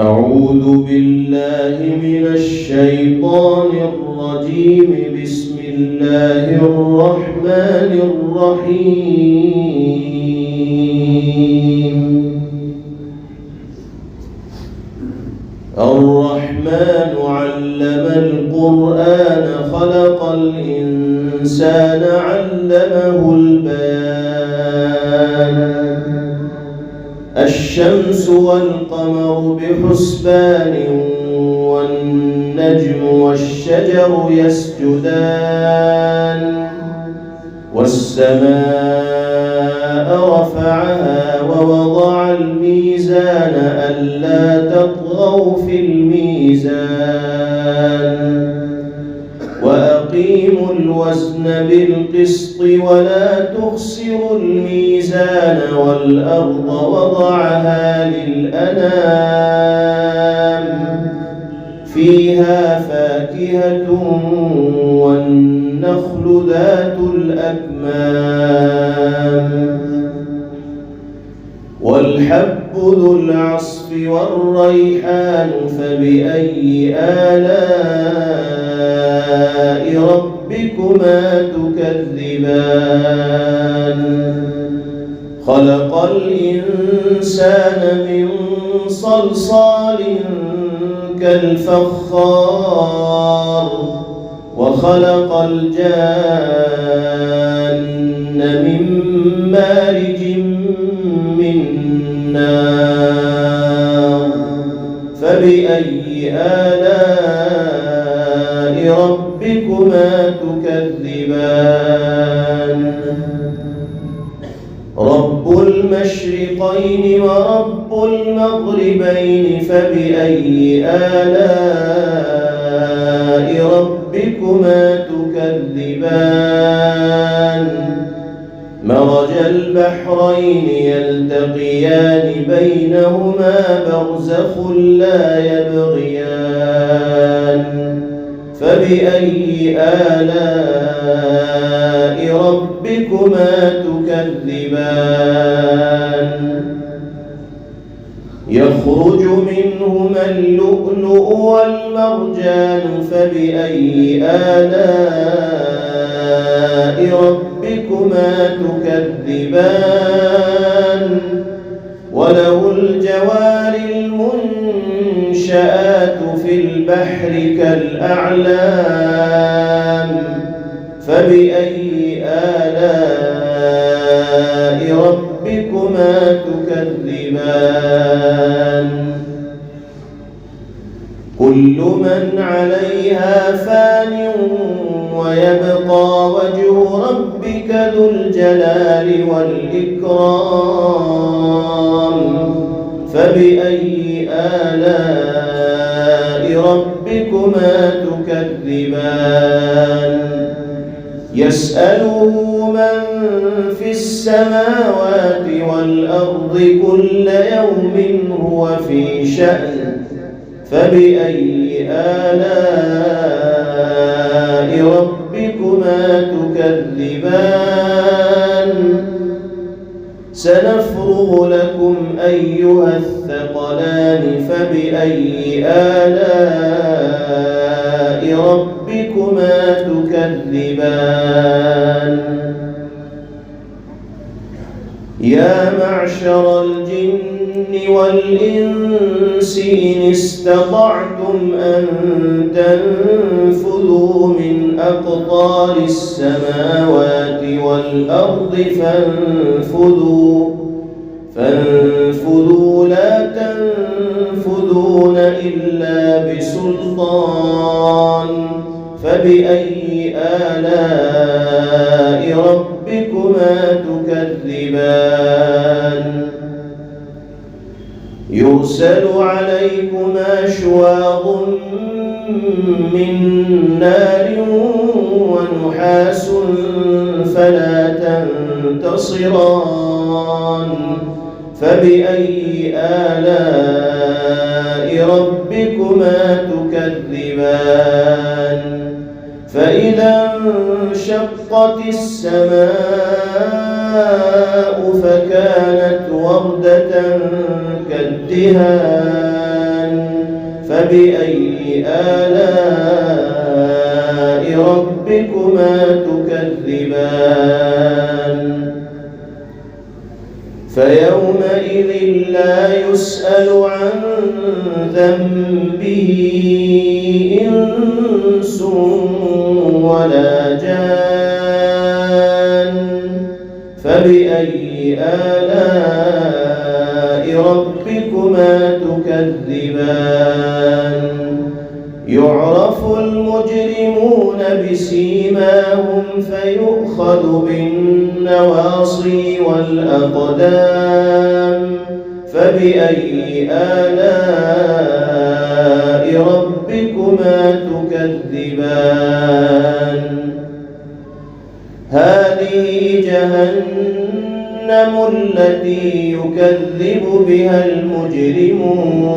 أعوذ بالله من الشيطان الرجيم. بسم الله الرحمن الرحيم. الرحمن علم القرآن خلق الإنسان علمه البيان. الشمس والقمر بحسبان والنجم والشجر يسجدان والسماء رفعها ووضع الميزان ألا تطغوا في الميزان وأقيموا الوزن بالقسط ولا تخسروا الميزان والأرض وضعها للأنام فيها فاكهة والنخل ذات الأكمام والحب ذو العصف والريحان فبأي آلاء ربكما تكذبان. خلق الإنسان من صلصال كالفخار وخلق الجان من مارج من نار فبأي آلاء ربكما تكذبان. رب المشرقين ورب المغربين فبأي آلاء ربكما تكذبان. مرج البحرين يلتقيان بينهما برزخ لا يبغيان فبأي آلاء ربكما تكذبان. يخرج منهما اللؤلؤ والمرجان فبأي آلاء ربكما تكذبان. وله الجوار المنشآت في البحر كالأعلام فبأي آلاء ربكما تكذبان. كل من عليها فان ويبقى وجه ربك ذو الجلال والإكرام فبأي آلاء ربكما تكذبان. يسأله من في السماوات والأرض كل يوم هو في شأن فبأي آلاء ربكما تكذبان. سنفرغ لكم أيها الثقلان فبأي آلاء ربكما تكذبان. يا معشر الجن والإنس إن استطعتم أن تنفذوا من أقطار السماوات والأرض فانفذوا لا تنفذون إلا بسلطان فبأي آلاء ربكما تكذبان. يرسل عليكما شواظ من نار ونحاس فلا تنتصران فبأي آلاء ربكما تكذبان. فإذا انشقت السماء فكانت وردة كالدهان فبأي آلاء ربكما تكذبان فيومئذ لا يسأل عن ذنبه إنس ولا جان فبأي آلاء ربكما تكذبان يعرف المجرمون بسيماهم فيؤخذ بالنواصي والأقدام فبأي آلاء ربكما تكذبان هذه جهنم التي يكذب بها المجرمون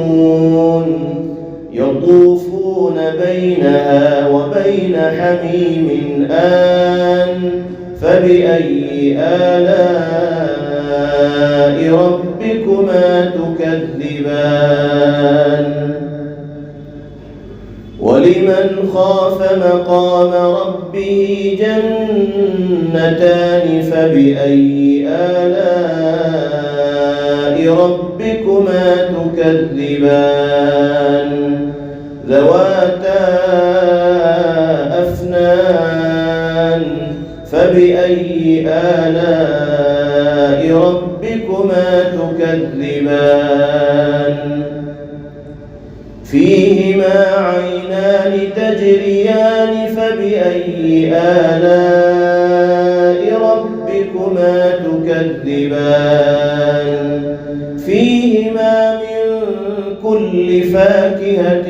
يطوفون بينها وبين حميم آن فبأي آلاء ربكما تكذبان ولمن خاف مقام ربه جنتان فبأي آلاء ربكما تكذبان ذواتا أفنان فبأي آلاء ربكما تكذبان فيهما عينان تجريان فبأي آلاء ربكما تكذبان فيهما من كل فاكهة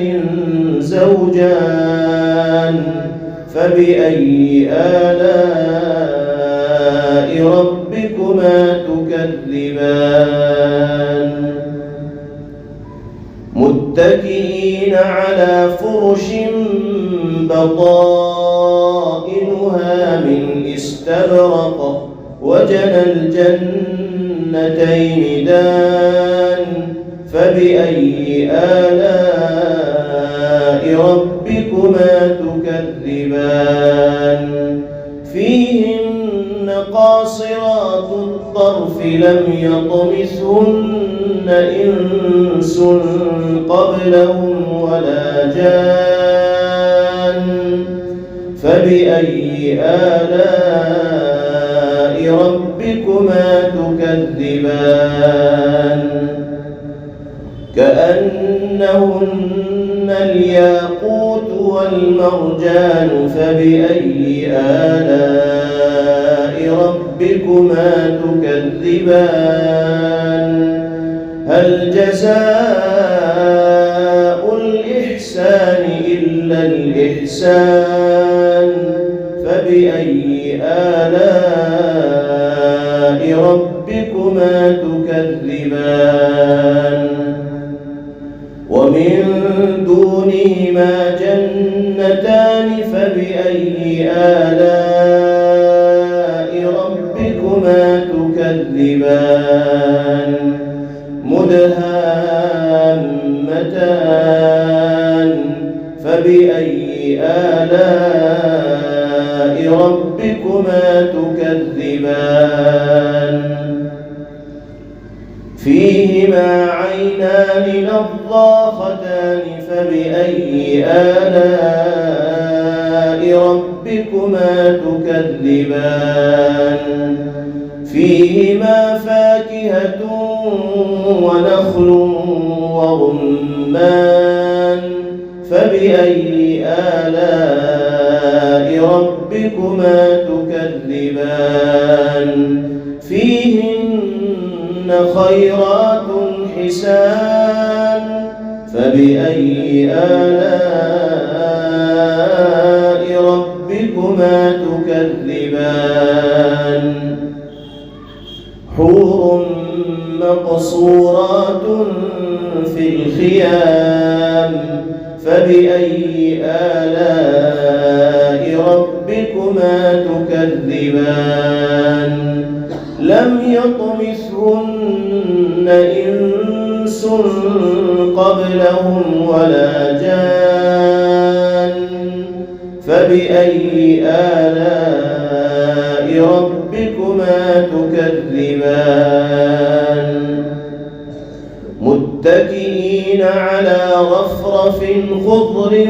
زوجان فبأي آلاء ربكما تكذبان متكئين على فرش بطائنها من استبرق وجنى الجنتين دان فبأي آلاء ربكما تكذبان فيهن قاصرات الطرف لم يطمثهن إنس قبلهم ولا جان فبأي آلاء ربكما تكذبان كأنهن الياقوت والمرجان فبأي آلاء ربكما تكذبان هل جزاء الإحسان إلا الإحسان فبأي آلاء ربكما تكذبان ومن دونهما جنتان فبأي آلاء ربكما تكذبان مدهامتان فبأي آلاء ربكما تكذبان فيهما عينان نضاختان فبأي آلاء ربكما تكذبان فيهما فاكهة ونخل ورمان فبأي آلاء ربكما تكذبان فيهن خيرات حسان فبأي آلاء ربكما تكذبان حور مقصورات في الخيام فبأي آلاء ربكما تكذبان لم يطمثهن إنس إنس قبلهم ولا جان فبأي آلاء ربكما تكذبان متكئين على رفرف خضر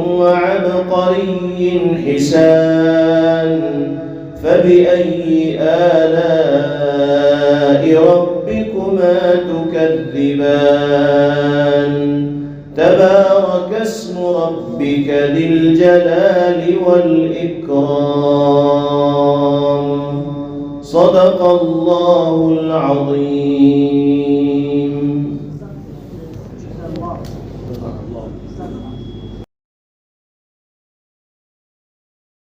وعبقري حسان فبأي آلاء ربكما تكذبان تبارك اسم ربك ذي الجلال والإكرام صدق الله العظيم.